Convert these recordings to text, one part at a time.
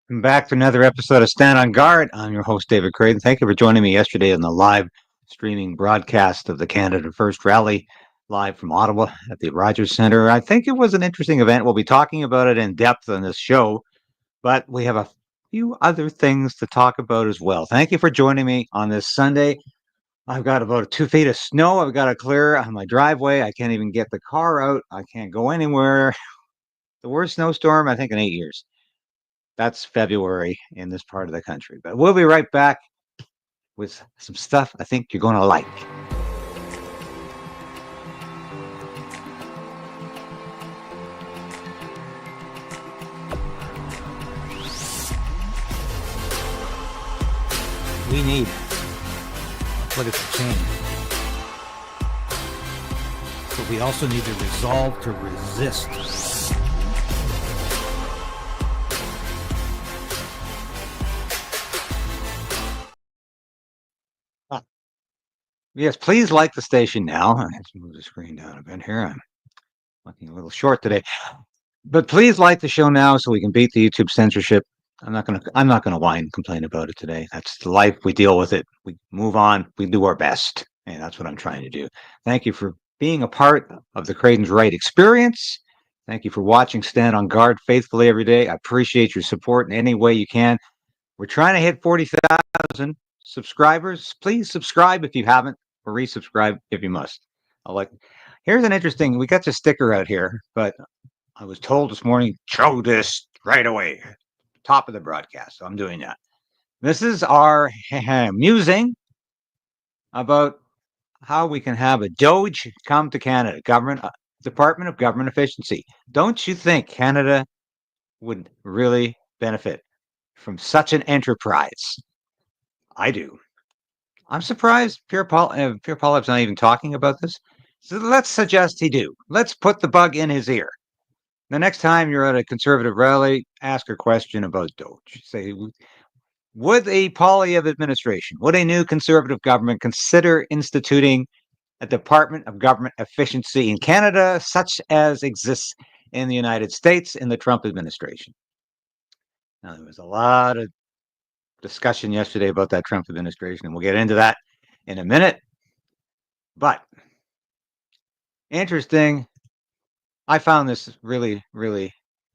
I'm back for another episode of Stand on Guard. I'm your host, David Krayden. Thank you for joining me yesterday in the live streaming broadcast of the Canada First Rally, live from Ottawa at the Rogers Centre. I think it was an interesting event. We'll be talking about it in depth on this show, but we have a few other things to talk about as well. Thank you for joining me on this Sunday. I've got about 2 feet of snow I've got to clear on my driveway. I can't even get the car out. I can't go anywhere. The worst snowstorm, I think, in 8 years. That's February in this part of the country. But we'll be right back with some stuff I think you're going to like. We need. Look at the change. But we also need the resolve to resist. Yes, please like the station now. Let's move the screen down a bit here. I'm looking a little short today. But please like the show now so we can beat the YouTube censorship. I'm not gonna whine and complain about it today. That's the life. We deal with it. We move on. We do our best. And that's what I'm trying to do. Thank you for being a part of the Krayden's Right experience. Thank you for watching Stand on Guard faithfully every day. I appreciate your support in any way you can. We're trying to hit 40,000 subscribers. Please subscribe if you haven't, or resubscribe if you must. Here's an interesting. We got the sticker out here, but I was told this morning, show this right away, top of the broadcast. So I'm doing that. This is our musing about how we can have a Doge come to Canada, Department of Government Efficiency. Don't you think Canada would really benefit from such an enterprise? I do. I'm surprised Pierre Poilievre's not even talking about this. So let's suggest he do. Let's put the bug in his ear. The next time you're at a Conservative rally, ask a question about Doge. Say, would a Poilievre administration, would a new Conservative government consider instituting a Department of Government Efficiency in Canada, such as exists in the United States in the Trump administration? Now, there was a lot of discussion yesterday about that Trump administration, and we'll get into that in a minute. But interesting, I found this really, really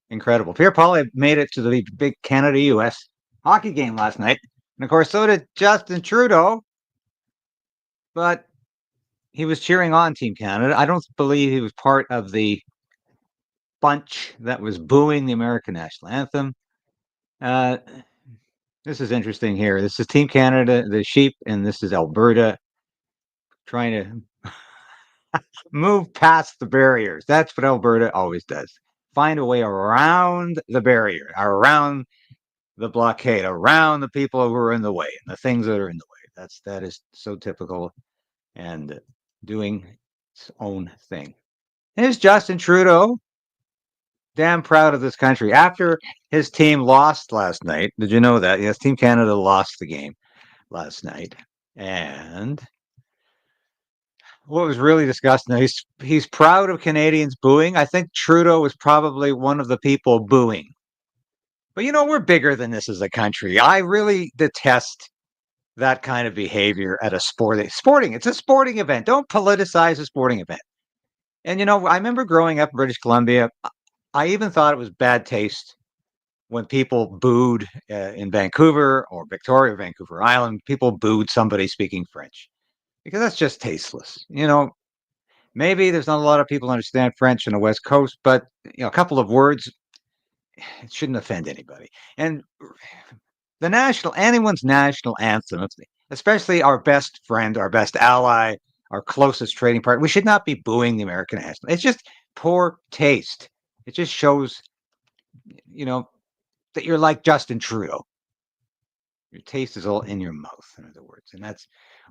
incredible. Pierre Poilievre made it to the big Canada-US hockey game last night. And of course, so did Justin Trudeau. But he was cheering on Team Canada. I don't believe he was part of the bunch that was booing the American national anthem. This is interesting here. This is Team Canada, the sheep, and this is Alberta trying to move past the barriers. That's what Alberta always does. Find a way around the barrier, around the blockade, around the people who are in the way, and the things that are in the way. That is so typical, and doing its own thing. Here's Justin Trudeau, damn proud of this country. After his team lost last night, did you know that? Yes, Team Canada lost the game last night. And what was really disgusting, he's proud of Canadians booing. I think Trudeau was probably one of the people booing. But we're bigger than this as a country. I really detest that kind of behavior at a sporting. It's a sporting event. Don't politicize a sporting event. And I remember growing up in British Columbia, I even thought it was bad taste when people booed in Vancouver or Victoria, Vancouver Island. People booed somebody speaking French because that's just tasteless. Maybe there's not a lot of people who understand French on the West Coast, but a couple of words, it shouldn't offend anybody. And anyone's national anthem, especially our best friend, our best ally, our closest trading partner, we should not be booing the American anthem. It's just poor taste. It just shows, that you're like Justin Trudeau. Your taste is all in your mouth, in other words. And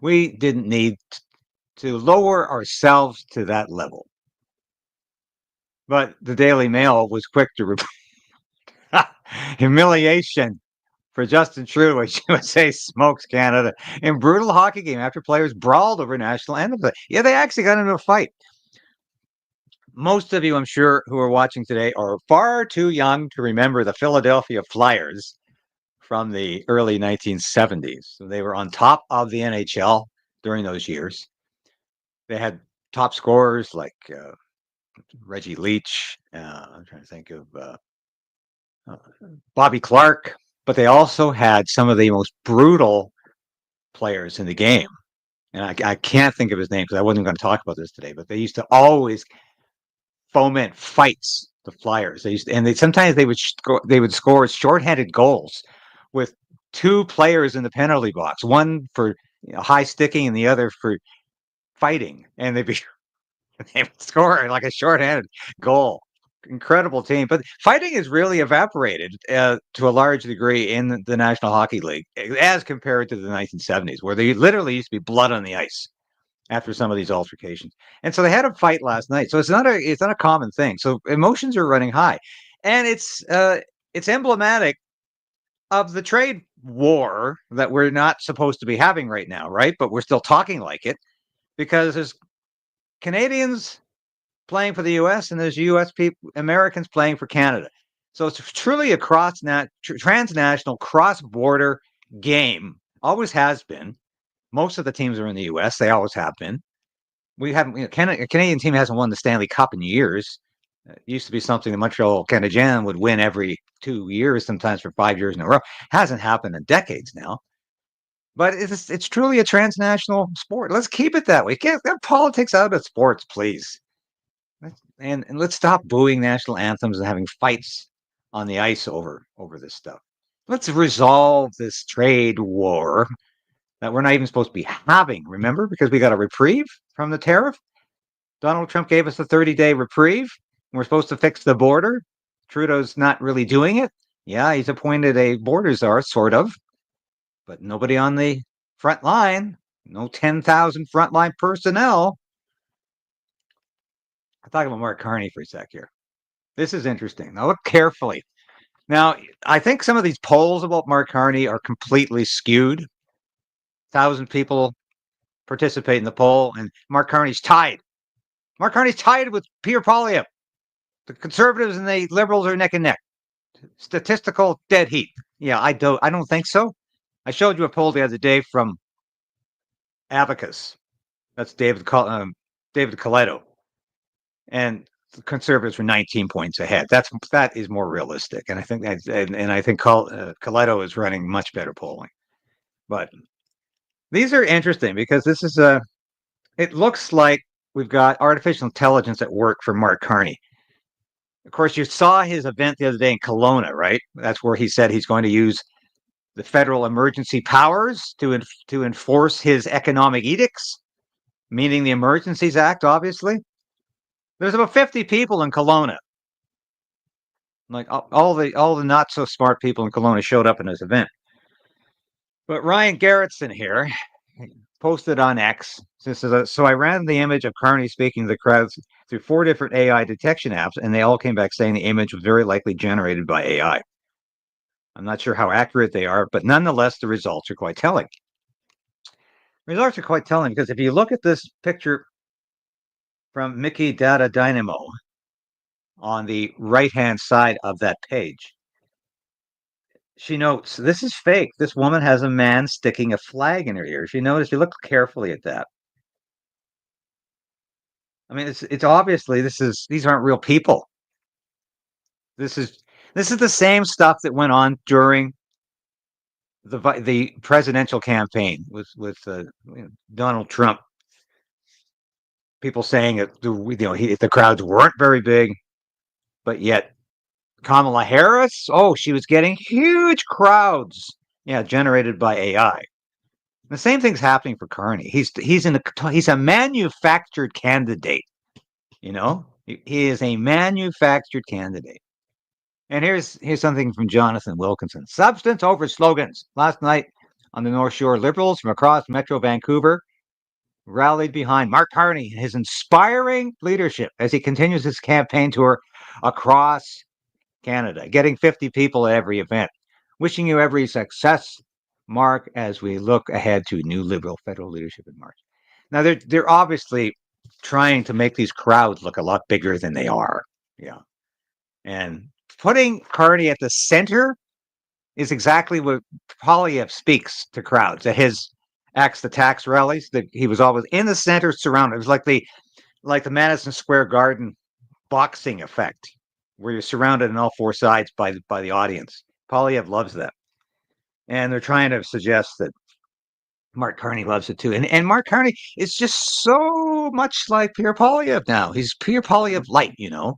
we didn't need to lower ourselves to that level. But the Daily Mail was quick to report humiliation for Justin Trudeau as USA smokes Canada in brutal hockey game after players brawled over national anthem. Yeah, they actually got into a fight. Most of you, I'm sure, who are watching today are far too young to remember the Philadelphia Flyers from the early 1970s. So they were on top of the NHL during those years. They had top scorers like Reggie Leach. I'm trying to think of Bobby Clark, but they also had some of the most brutal players in the game. And I can't think of his name because I wasn't going to talk about this today, but they used to always foment fights, the Flyers. Sometimes they would score shorthanded goals with two players in the penalty box, one for high sticking and the other for fighting, and they would score like a shorthanded goal. Incredible team, but fighting has really evaporated to a large degree in the National Hockey League as compared to the 1970s, where there literally used to be blood on the ice after some of these altercations. And so they had a fight last night. So it's not a common thing. So emotions are running high, and it's emblematic of the trade war that we're not supposed to be having right now, right? But we're still talking like it because there's Canadians playing for the U.S. and there's U.S. Americans playing for Canada. So it's truly a transnational, cross-border game. Always has been. Most of the teams are in the U.S. They always have been. We haven't. A Canadian team hasn't won the Stanley Cup in years. It used to be something the Montreal Canadiens would win every 2 years, sometimes for 5 years in a row. Hasn't happened in decades now. But it's truly a transnational sport. Let's keep it that way. Get politics out of sports, please. And let's stop booing national anthems and having fights on the ice over this stuff. Let's resolve this trade war that we're not even supposed to be having, remember? Because we got a reprieve from the tariff. Donald Trump gave us a 30-day reprieve. We're supposed to fix the border. Trudeau's not really doing it. Yeah, he's appointed a border czar, sort of, but nobody on the front line. No 10,000 frontline personnel. I'll talk about Mark Carney for a sec here. This is interesting. Now look carefully. Now, I think some of these polls about Mark Carney are completely skewed. 1,000 people participate in the poll, and Mark Carney's tied. Mark Carney's tied with Pierre Poilievre. The Conservatives and the Liberals are neck and neck. Statistical dead heat. Yeah, I don't think so. I showed you a poll the other day from Abacus. That's David Coletto. And the Conservatives were 19 points ahead. That is more realistic, and I think Coletto is running much better polling. But these are interesting because this is it looks like we've got artificial intelligence at work for Mark Carney. Of course, you saw his event the other day in Kelowna, right? That's where he said he's going to use the federal emergency powers to enforce his economic edicts, meaning the Emergencies Act, obviously. There's about 50 people in Kelowna. Like all the not so smart people in Kelowna showed up in his event. But Ryan Garrettson here posted on X. So I ran the image of Carney speaking to the crowds through 4 different AI detection apps, and they all came back saying the image was very likely generated by AI. I'm not sure how accurate they are, but nonetheless, the results are quite telling. Results are quite telling because if you look at this picture from Mickey Data Dynamo on the right-hand side of that page, she notes, this is fake. This woman has a man sticking a flag in her ear. If you notice, you look carefully at that. I mean, it's obviously these aren't real people. This is the same stuff that went on during the presidential campaign with Donald Trump. People saying that the crowds weren't very big, but yet Kamala Harris, she was getting huge crowds, generated by AI. The same thing's happening for Carney. He's a manufactured candidate. He is a manufactured candidate. And here's something from Jonathan Wilkinson. Substance over slogans. Last night on the North Shore, Liberals from across Metro Vancouver rallied behind Mark Carney and his inspiring leadership as he continues his campaign tour across Canada, getting 50 people at every event. Wishing you every success, Mark, as we look ahead to new Liberal federal leadership in March. Now, they're obviously trying to make these crowds look a lot bigger than they are. Yeah. And putting Carney at the center is exactly what Poilievre speaks to crowds at his Axe the Tax rallies. That he was always in the center, surrounded. It was like the Madison Square Garden boxing effect, where you're surrounded on all four sides by the audience. Poilievre loves that, and they're trying to suggest that Mark Carney loves it too. And Mark Carney is just so much like Pierre Poilievre now. He's Pierre Poilievre light, you know.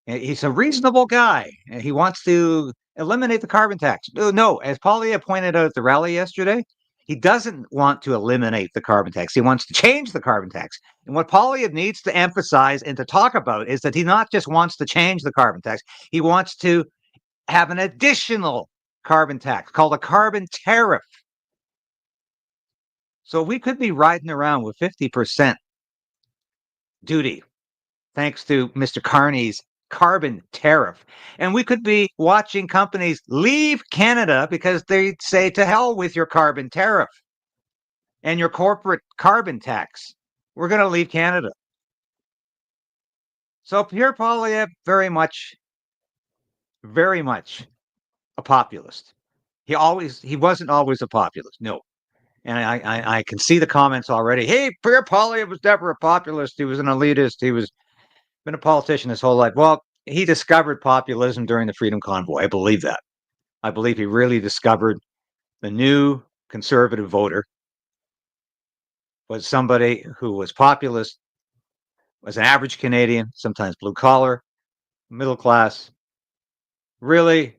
He's a reasonable guy, and he wants to eliminate the carbon tax. No, as Poilievre pointed out at the rally yesterday, he doesn't want to eliminate the carbon tax. He wants to change the carbon tax. And what Poilievre needs to emphasize and to talk about is that he not just wants to change the carbon tax, he wants to have an additional carbon tax called a carbon tariff. So we could be riding around with 50% duty thanks to Mr. Carney's carbon tariff. And we could be watching companies leave Canada because they say, to hell with your carbon tariff and your corporate carbon tax. We're going to leave Canada. So Pierre Poilievre, very much a populist. He wasn't always a populist. No. And I can see the comments already. Hey, Pierre Poilievre was never a populist. He was an elitist. He was been a politician his whole life. Well, he discovered populism during the Freedom Convoy. I believe that. I believe he really discovered the new conservative voter was somebody who was populist, was an average Canadian, sometimes blue collar, middle class, really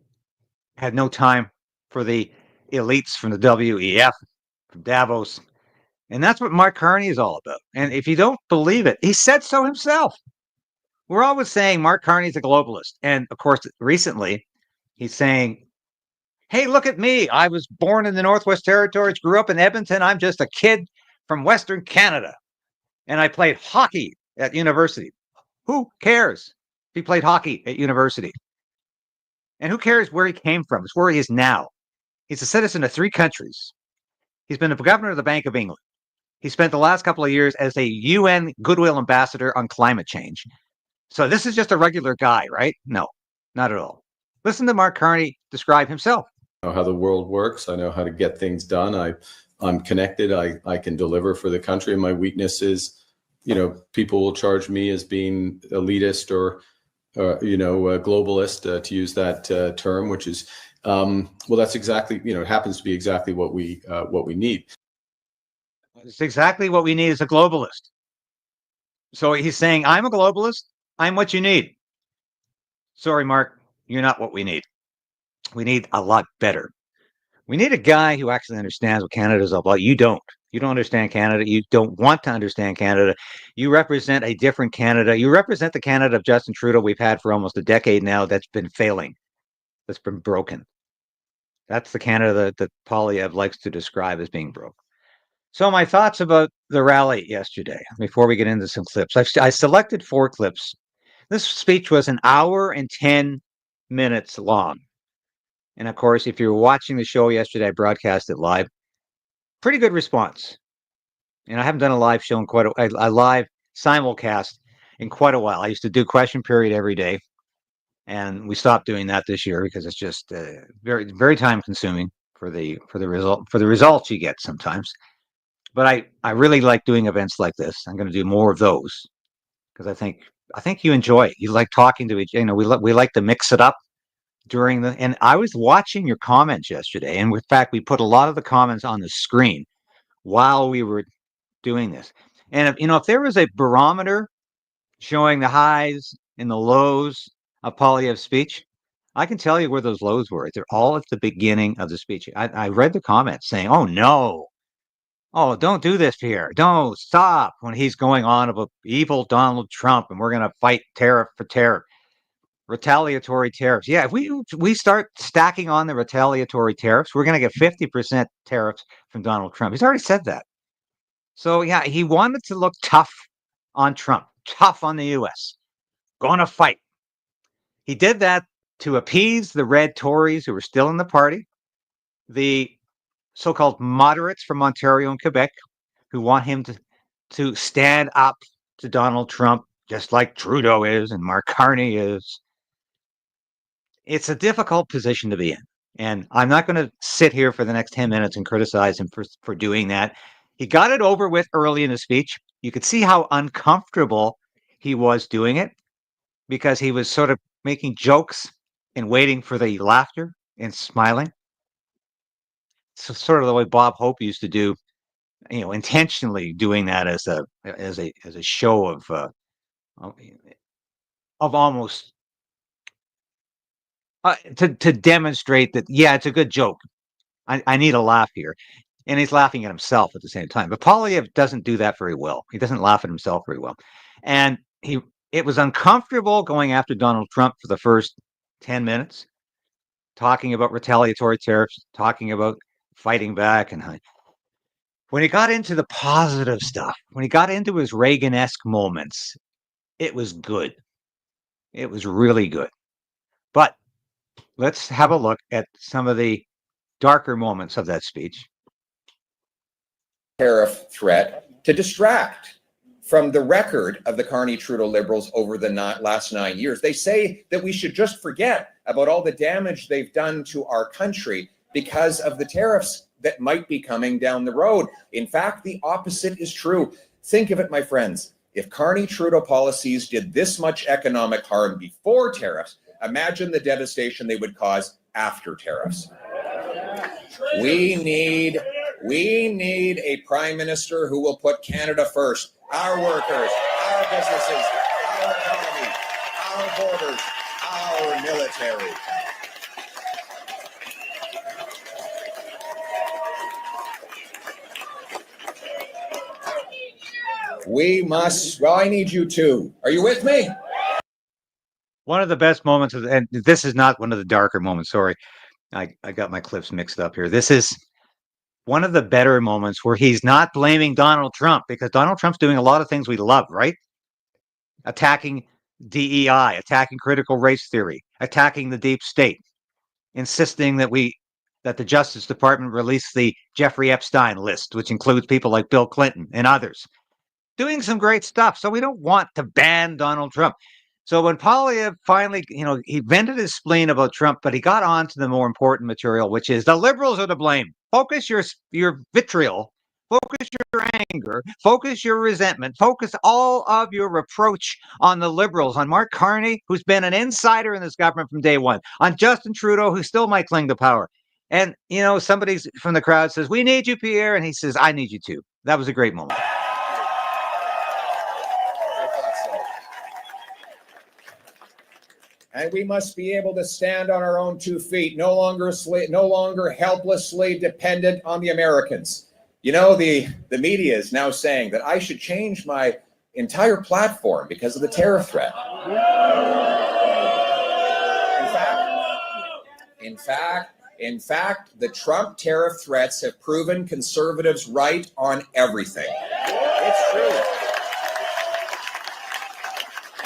had no time for the elites from the WEF, from Davos. And that's what Mark Carney is all about. And if you don't believe it, he said so himself. We're always saying Mark Carney's a globalist. And of course, recently, he's saying, hey, look at me. I was born in the Northwest Territories, grew up in Edmonton. I'm just a kid from Western Canada. And I played hockey at university. Who cares if he played hockey at university? And who cares where he came from? It's where he is now. He's a citizen of 3 countries. He's been the governor of the Bank of England. He spent the last couple of years as a UN goodwill ambassador on climate change. So this is just a regular guy, right? No, not at all. Listen to Mark Carney describe himself. I know how the world works. I know how to get things done. I'm connected. I can deliver for the country. And my weakness is, people will charge me as being elitist or a globalist, to use that term, which is, that's exactly, it happens to be exactly what we need. It's exactly what we need is a globalist. So he's saying, I'm a globalist. I'm what you need. Sorry, Mark, you're not what we need. We need a lot better. We need a guy who actually understands what Canada is all about. You don't. You don't understand Canada. You don't want to understand Canada. You represent a different Canada. You represent the Canada of Justin Trudeau we've had for almost a decade now that's been failing, that's been broken. That's the Canada that Poilievre likes to describe as being broke. So my thoughts about the rally yesterday, before we get into some clips. I selected 4 clips. This speech was an hour and 10 minutes long. And of course, if you were watching the show yesterday, I broadcast it live. Pretty good response. And I haven't done a live show in quite a live simulcast in quite a while. I used to do question period every day, and we stopped doing that this year because it's just very, very time consuming for the results you get sometimes. But I really like doing events like this. I'm going to do more of those because I think you enjoy it. You like talking to each. We like to mix it up during the. And I was watching your comments yesterday, and in fact, we put a lot of the comments on the screen while we were doing this. And if there was a barometer showing the highs and the lows of Poilievre's speech, I can tell you where those lows were. They're all at the beginning of the speech. I read the comments saying, "Oh no." Oh, don't do this, Pierre. Don't stop when he's going on about evil Donald Trump and we're going to fight tariff for tariff, retaliatory tariffs. Yeah, if we start stacking on the retaliatory tariffs, we're going to get 50% tariffs from Donald Trump. He's already said that. So, yeah, he wanted to look tough on Trump, tough on the U.S., going to fight. He did that to appease the red Tories who were still in the party, the so-called moderates from Ontario and Quebec who want him to stand up to Donald Trump, just like Trudeau is and Mark Carney is. It's a difficult position to be in. And I'm not going to sit here for the next 10 minutes and criticize him for doing that. He got it over with early in the speech. You could see how uncomfortable he was doing it because he was sort of making jokes and waiting for the laughter and smiling. So sort of the way Bob Hope used to do, intentionally doing that as a show of almost to demonstrate that, yeah, it's a good joke. I need a laugh here. And he's laughing at himself at the same time. But Poilievre doesn't do that very well. He doesn't laugh at himself very well. And it was uncomfortable going after Donald Trump for the first 10 minutes, talking about retaliatory tariffs, talking about fighting back. And when he got into the positive stuff, when he got into his Reagan-esque moments, it was good. It was really good. But let's have a look at some of the darker moments of that speech. Tariff threat to distract from the record of the Carney Trudeau Liberals over the last 9 years. They say that we should just forget about all the damage they've done to our country because of the tariffs that might be coming down the road. In fact, the opposite is true. Think of it, my friends. If Carney Trudeau policies did this much economic harm before tariffs, imagine the devastation they would cause after tariffs. We need a prime minister who will put Canada first, our workers, our businesses, our economy, our borders, our military. We must, well, I need you too. Are you with me? One of the best moments, and this is not one of the darker moments, sorry. I got my clips mixed up here. This is one of the better moments where he's not blaming Donald Trump, because Donald Trump's doing a lot of things we love, right? Attacking DEI, attacking critical race theory, attacking the deep state, insisting that the Justice Department release the Jeffrey Epstein list, which includes people like Bill Clinton and others. Doing some great stuff. So we don't want to ban Donald Trump. So when Poilievre finally, he vented his spleen about Trump, but he got on to the more important material, which is the Liberals are to blame. Focus your vitriol, focus your anger, focus your resentment, focus all of your reproach on the Liberals, on Mark Carney, who's been an insider in this government from day one, on Justin Trudeau, who still might cling to power. And, somebody from the crowd says, "We need you, Pierre." And he says, "I need you too." That was a great moment. And we must be able to stand on our own 2 feet, no longer helplessly dependent on the Americans. The media is now saying that I should change my entire platform because of the tariff threat. In fact, the Trump tariff threats have proven conservatives right on everything. It's true.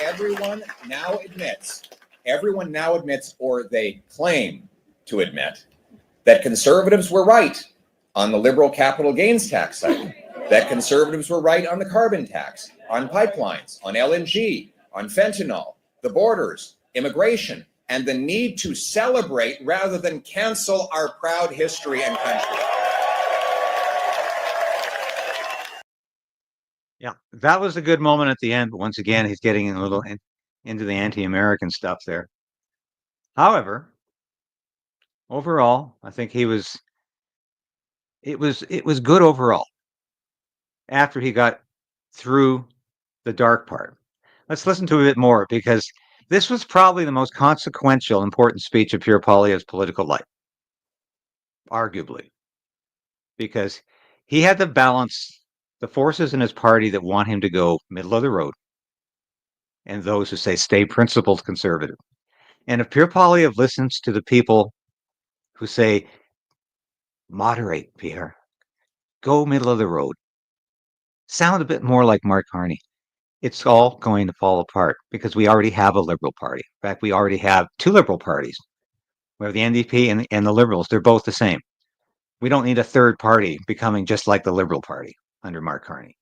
Everyone now admits, or they claim to admit, that conservatives were right on the liberal capital gains tax side, that conservatives were right on the carbon tax, on pipelines, on LNG, on fentanyl, the borders, immigration, and the need to celebrate rather than cancel our proud history and country. Yeah, that was a good moment at the end, but once again, he's getting a little into the anti-American stuff there. However, overall, I think it was good overall after he got through the dark part. Let's listen to a bit more, because this was probably the most consequential, important speech of Pierre Poilievre's political life, arguably, because he had to balance the forces in his party that want him to go middle of the road and those who say stay principled conservative. And if Pierre Poilievre listens to the people who say, moderate, Pierre, go middle of the road, sound a bit more like Mark Carney, it's all going to fall apart, because we already have a Liberal Party. In fact, we already have 2 Liberal parties. We have the NDP and the Liberals. They're both the same. We don't need a third party becoming just like the Liberal Party under Mark Carney.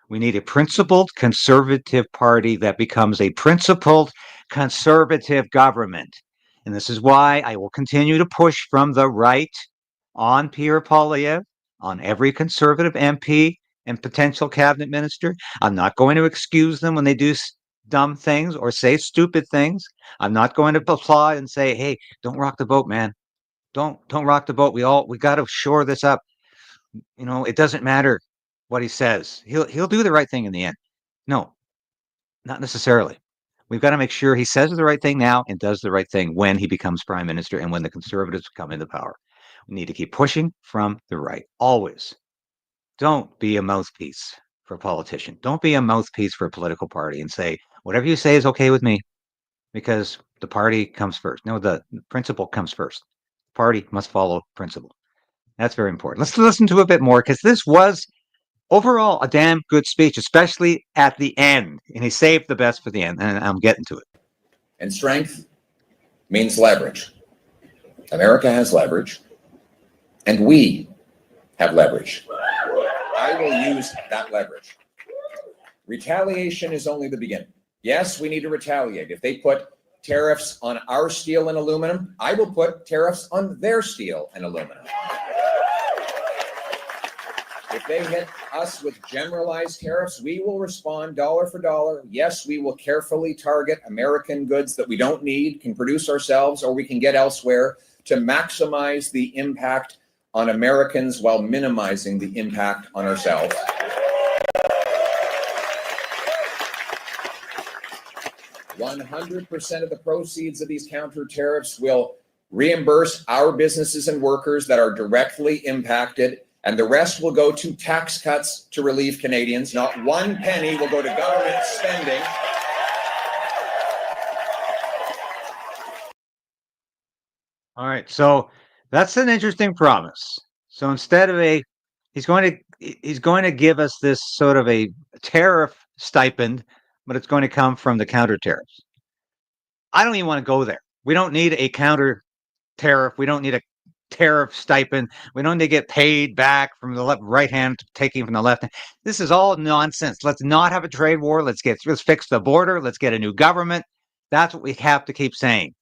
We need a principled conservative party that becomes a principled conservative government. And this is why I will continue to push from the right on Pierre Poilievre, on every Conservative MP and potential cabinet minister. I'm not going to excuse them when they do dumb things or say stupid things. I'm not going to applaud and say, hey, don't rock the boat, man. Don't rock the boat. We got to shore this up. You know, it doesn't matter what he says. He'll do the right thing in the end. No, not necessarily. We've got to make sure he says the right thing now and does the right thing when he becomes prime minister and when the Conservatives come into power. We need to keep pushing from the right, always. Don't be a mouthpiece for a politician. Don't be a mouthpiece for a political party and say, whatever you say is okay with me because the party comes first. No, the principle comes first. Party must follow principle. That's very important. Let's listen to a bit more because this was overall a damn good speech, especially at the end. And he saved the best for the end, and I'm getting to it. And strength means leverage. America has leverage, and we have leverage. I will use that leverage. Retaliation is only the beginning. Yes, we need to retaliate. If they put tariffs on our steel and aluminum, I will put tariffs on their steel and aluminum. If they hit us with generalized tariffs, we will respond dollar for dollar. Yes, we will carefully target American goods that we don't need, can produce ourselves, or we can get elsewhere to maximize the impact on Americans while minimizing the impact on ourselves. "100% of the proceeds of these counter tariffs will reimburse our businesses and workers that are directly impacted, and the rest will go to tax cuts to relieve Canadians. Not one penny will go to government spending." All right, so that's an interesting promise. So instead of he's going to give us this sort of a tariff stipend, but it's going to come from the counter tariffs. I don't even want to go there. We don't need a counter tariff. We don't need a tariff stipend. We don't need to get paid back from the right hand, taking from the left hand. This is all nonsense. Let's not have a trade war. Let's fix the border. Let's get a new government. That's what we have to keep saying.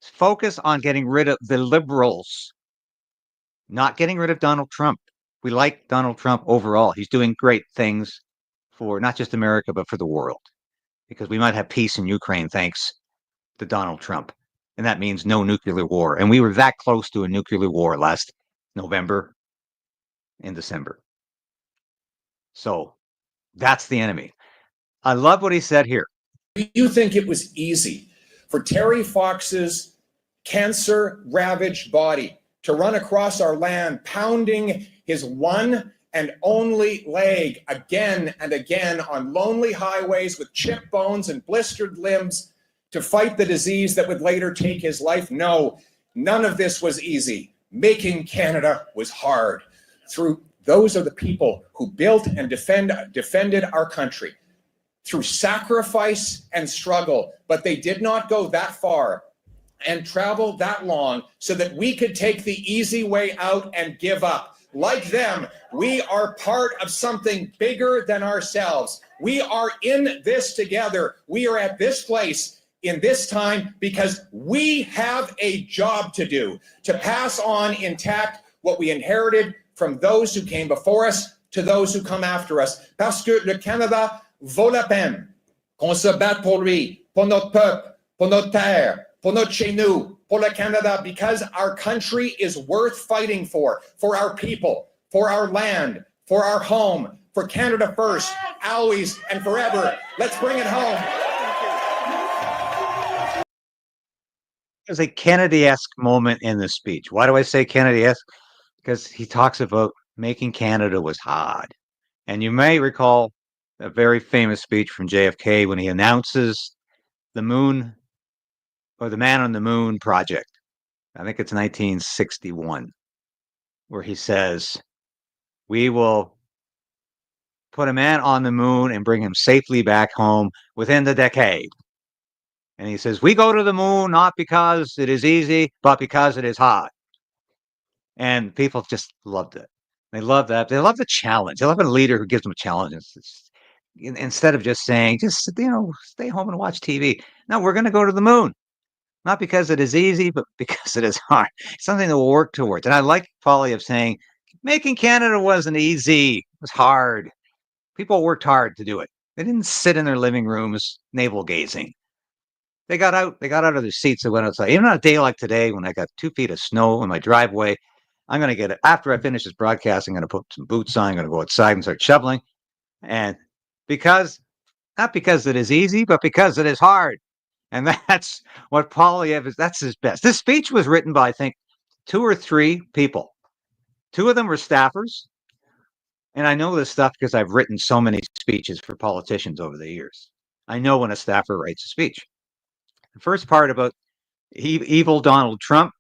Focus on getting rid of the liberals, not getting rid of Donald Trump. We like Donald Trump overall. He's doing great things for not just America, but for the world, because we might have peace in Ukraine thanks to Donald Trump. And that means no nuclear war. And we were that close to a nuclear war last November and December. So that's the enemy. I love what he said here. Do you think it was easy for Terry Fox's cancer-ravaged body to run across our land, pounding his one and only leg again and again on lonely highways with chipped bones and blistered limbs to fight the disease that would later take his life? No, none of this was easy. Making Canada was hard. Those are the people who built and defended our country through sacrifice and struggle, but they did not go that far and travel that long so that we could take the easy way out and give up. Like them, we are part of something bigger than ourselves. We are in this together. We are at this place in this time because we have a job to do, to pass on intact what we inherited from those who came before us to those who come after us. Parce que le Canada vaut la peine qu'on se batte pour lui, pour notre peuple, pour notre terre, pour notre chez nous, pour le Canada, because our country is worth fighting for our people, for our land, for our home, for Canada first, always and forever. Let's bring it home. There's a Kennedy-esque moment in this speech. Why do I say Kennedy-esque? Because he talks about making Canada was hard. And you may recall a very famous speech from JFK when he announces the moon or the Man on the Moon project. I think it's 1961, where he says, we will put a man on the moon and bring him safely back home within the decade. And he says, we go to the moon not because it is easy, but because it is hard. And people just loved it. They love that. They love the challenge. They love a leader who gives them a challenge. Instead of just saying, stay home and watch TV. No, we're going to go to the moon. not because it is easy, but because it is hard. It's something that we'll work towards. And I like Poilievre saying, making Canada wasn't easy. It was hard. People worked hard to do it. They didn't sit in their living rooms navel gazing. They got out of their seats and went outside. Even on a day like today, when I got 2 feet of snow in my driveway, I'm going to get it. After I finish this broadcast, I'm going to put some boots on. I'm going to go outside and start shoveling. And not because it is easy, but because it is hard. And that's what Poilievre is. That's his best. This speech was written by, I think, 2 or 3 people. 2 of them were staffers. And I know this stuff because I've written so many speeches for politicians over the years. I know when a staffer writes a speech. The first part about evil Donald Trump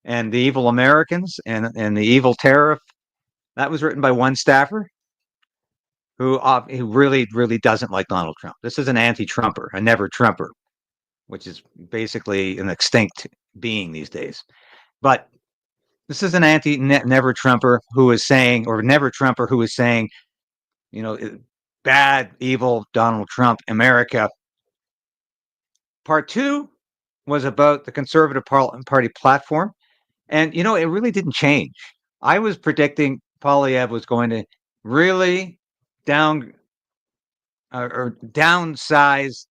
and the evil Americans and the evil tariff, that was written by one staffer who really, really doesn't like Donald Trump. This is an anti-Trumper, a never-Trumper, which is basically an extinct being these days. But this is an never-Trumper who is saying, you know, bad, evil Donald Trump, America. Part 2 was about the Conservative Party platform. And, you know, it really didn't change. I was predicting Poilievre was going to really downsize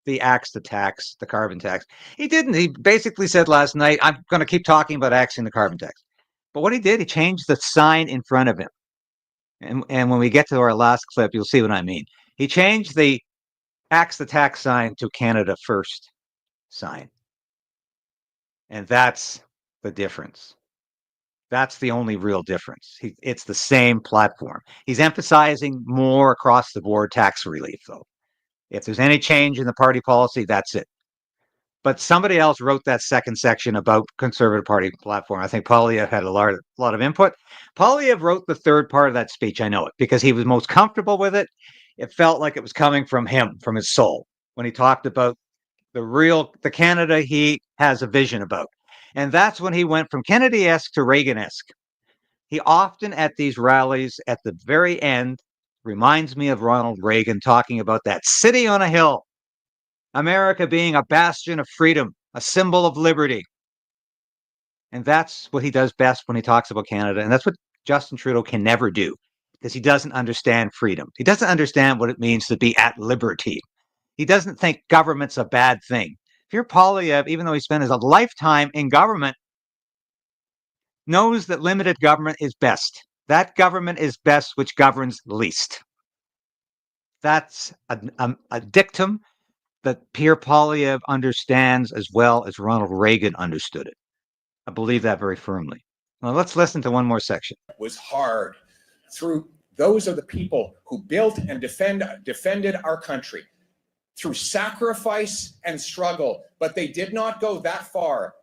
the tax, the carbon tax. He didn't. He basically said last night, I'm going to keep talking about axing the carbon tax. But what he did, he changed the sign in front of him. And when we get to our last clip, you'll see what I mean. He changed the axe the tax sign to Canada First sign. And that's the difference. That's the only real difference. It's the same platform. He's emphasizing more across the board tax relief, though. If there's any change in the party policy, that's it. But somebody else wrote that second section about Conservative Party platform. I think Poilievre had a lot of input. Poilievre wrote the third part of that speech. I know it because he was most comfortable with it. It felt like it was coming from him, from his soul, when he talked about the Canada he has a vision about. And that's when he went from Kennedy-esque to Reagan-esque. He often at these rallies at the very end reminds me of Ronald Reagan talking about that city on a hill, America being a bastion of freedom, a symbol of liberty. And that's what he does best when he talks about Canada. And that's what Justin Trudeau can never do because he doesn't understand freedom. He doesn't understand what it means to be at liberty. He doesn't think government's a bad thing. Pierre Poilievre, even though he spent his lifetime in government, knows that limited government is best. That government is best which governs least. That's a dictum that Pierre Poilievre understands as well as Ronald Reagan understood it. I believe that very firmly. Now let's listen to one more section. It was hard. Those are the people who built and defended our country through sacrifice and struggle, but they did not go that far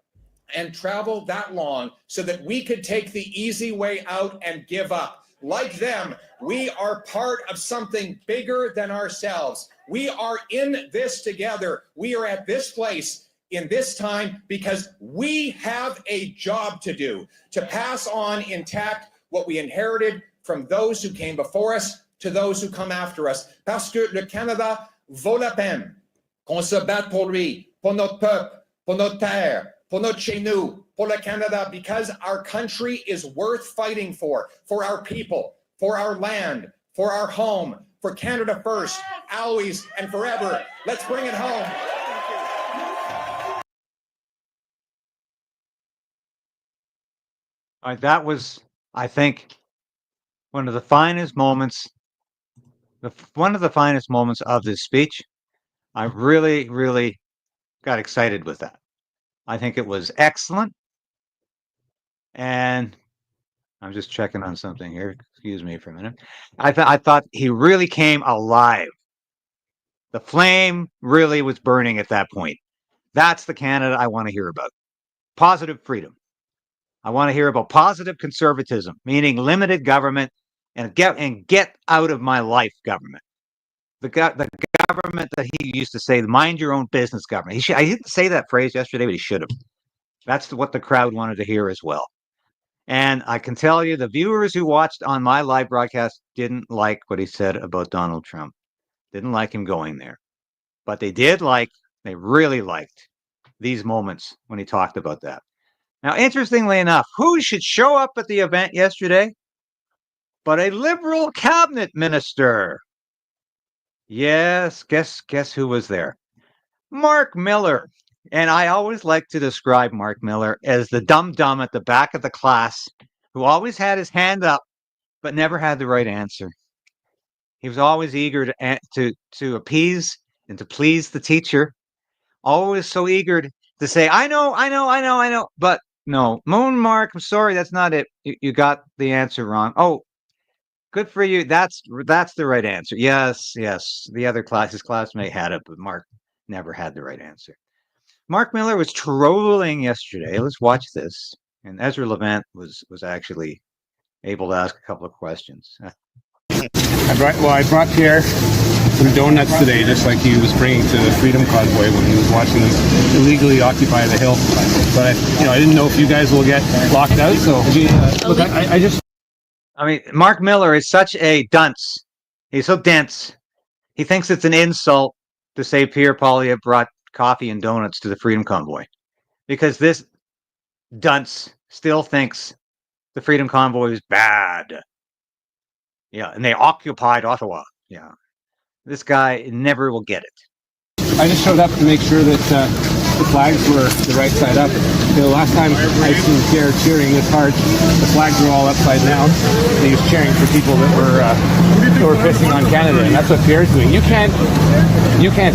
and travel that long so that we could take the easy way out and give up. Like them, we are part of something bigger than ourselves. We are in this together. We are at this place in this time because we have a job to do, to pass on intact what we inherited from those who came before us to those who come after us. Parce que le Canada vaut la peine qu'on se batte pour lui, pour notre peuple, pour notre terre, pour notre chez nous, pour le Canada, because our country is worth fighting for our people, for our land, for our home, for Canada first, always and forever. Let's bring it home. All right, that was, I think, one of the finest moments of this speech. I really, really got excited with that. I think it was excellent. And I'm just checking on something here. Excuse me for a minute. I thought he really came alive. The flame really was burning at that point. That's the Canada I want to hear about. Positive freedom. I want to hear about positive conservatism, meaning limited government and get out of my life government. The government that he used to say, mind your own business government. I didn't say that phrase yesterday, but he should have. That's what the crowd wanted to hear as well. And I can tell you the viewers who watched on my live broadcast didn't like what he said about Donald Trump. Didn't like him going there. But they really liked these moments when he talked about that. Now, interestingly enough, who should show up at the event yesterday but a Liberal cabinet minister? Yes, guess who was there? Mark Miller. And I always like to describe Mark Miller as the dum-dum at the back of the class who always had his hand up but never had the right answer. He was always eager to appease and to please the teacher. Always so eager to say, I know. But no, Mark, I'm sorry, that's not it. You got the answer wrong. Oh, good for you. That's the right answer. Yes. His classmate had it, but Mark never had the right answer. Mark Miller was trolling yesterday. Let's watch this. And Ezra Levant was actually able to ask a couple of questions. I brought Pierre some donuts today, just like he was bringing to the Freedom Convoy when he was watching them illegally occupy the hill. But I didn't know if you guys will get locked out. So look, I mean, Mark Miller is such a dunce. He's so dense. He thinks it's an insult to say Pierre Poilievre brought coffee and donuts to the Freedom Convoy, because this dunce still thinks the Freedom Convoy is bad. Yeah, and they occupied Ottawa. Yeah. This guy never will get it. I just showed up to make sure that the flags were the right side up. Last time I seen Pierre cheering this hard, the flags were all upside down. And he was cheering for people that were pissing on Canada, and that's what Pierre's doing. You can't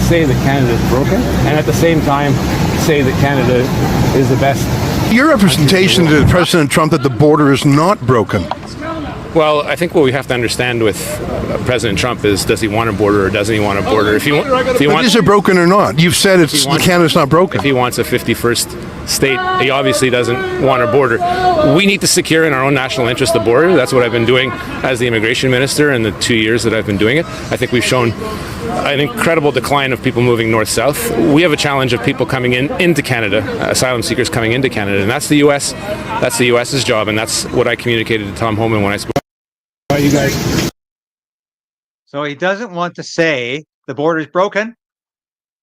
say that Canada is broken, and at the same time say that Canada is the best. Your representation to President Trump that the border is not broken. Well, I think what we have to understand with President Trump is, does he want a border or doesn't he want a border? If he wants, is it broken or not? You've said Canada's not broken. If he wants a 51st state, he obviously doesn't want a border. We need to secure in our own national interest the border. That's what I've been doing as the immigration minister in the 2 years that I've been doing it. I think we've shown an incredible decline of people moving north-south. We have a challenge of people coming into Canada, asylum seekers coming into Canada, and that's the U.S. That's the U.S.'s job, and that's what I communicated to Tom Homan when I spoke. You guys. So he doesn't want to say the border is broken,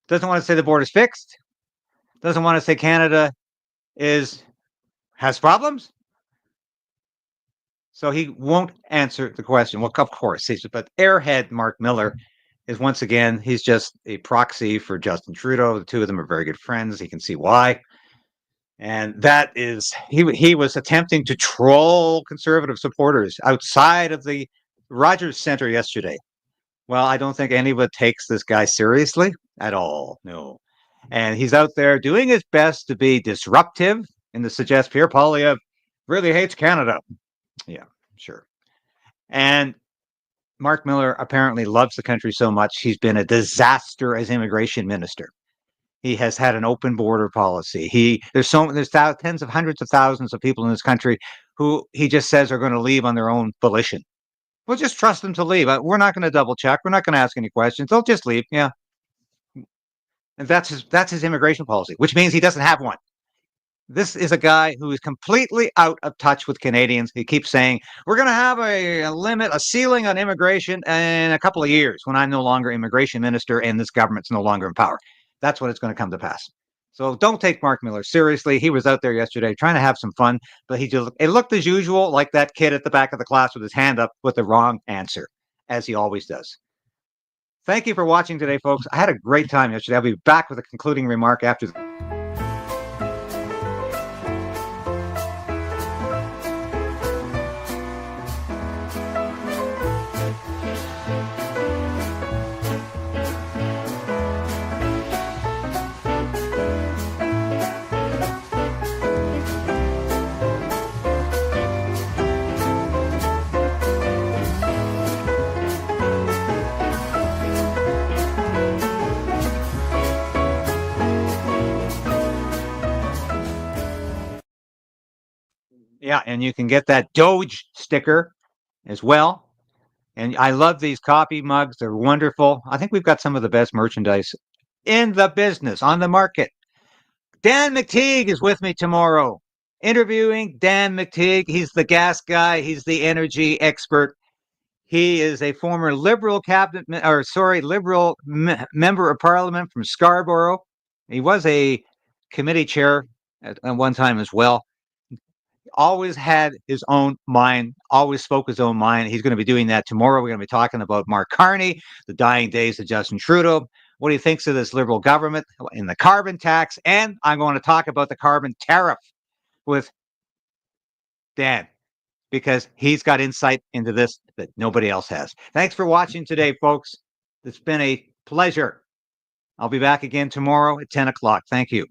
doesn't want to say the border is fixed, doesn't want to say Canada has problems. So he won't answer the question. Well, of course, but airhead Mark Miller is once again, he's just a proxy for Justin Trudeau. The two of them are very good friends. He can see why. And that is, he was attempting to troll conservative supporters outside of the Rogers Center yesterday. Well, I don't think anyone takes this guy seriously at all. No. And he's out there doing his best to be disruptive and to suggest Pierre Poilievre really hates Canada. Yeah, sure. And Mark Miller apparently loves the country so much, he's been a disaster as immigration minister. He has had an open border policy. There's tens of hundreds of thousands of people in this country who he just says are going to leave on their own volition. We'll just trust them to leave. We're not going to double check. We're not going to ask any questions. They'll just leave. Yeah. And that's his immigration policy, which means he doesn't have one. This is a guy who is completely out of touch with Canadians. He keeps saying, we're going to have a ceiling on immigration in a couple of years when I'm no longer immigration minister and this government's no longer in power. That's when it's going to come to pass. So don't take Mark Miller seriously. He was out there yesterday trying to have some fun, but it looked as usual like that kid at the back of the class with his hand up with the wrong answer, as he always does. Thank you for watching today, folks. I had a great time yesterday. I'll be back with a concluding remark after Yeah, and you can get that Doge sticker as well. And I love these coffee mugs. They're wonderful. I think we've got some of the best merchandise in the business, on the market. Dan McTeague is with me tomorrow. Interviewing Dan McTeague. He's the gas guy. He's the energy expert. He is a former Liberal Liberal member of Parliament from Scarborough. He was a committee chair at one time as well. Always had his own mind, always spoke his own mind. He's going to be doing that tomorrow. We're going to be talking about Mark Carney, the dying days of Justin Trudeau, what he thinks of this Liberal government in the carbon tax, and I'm going to talk about the carbon tariff with Dan, because he's got insight into this that nobody else has. Thanks for watching today, folks. It's been a pleasure. I'll be back again tomorrow at 10 o'clock. Thank you.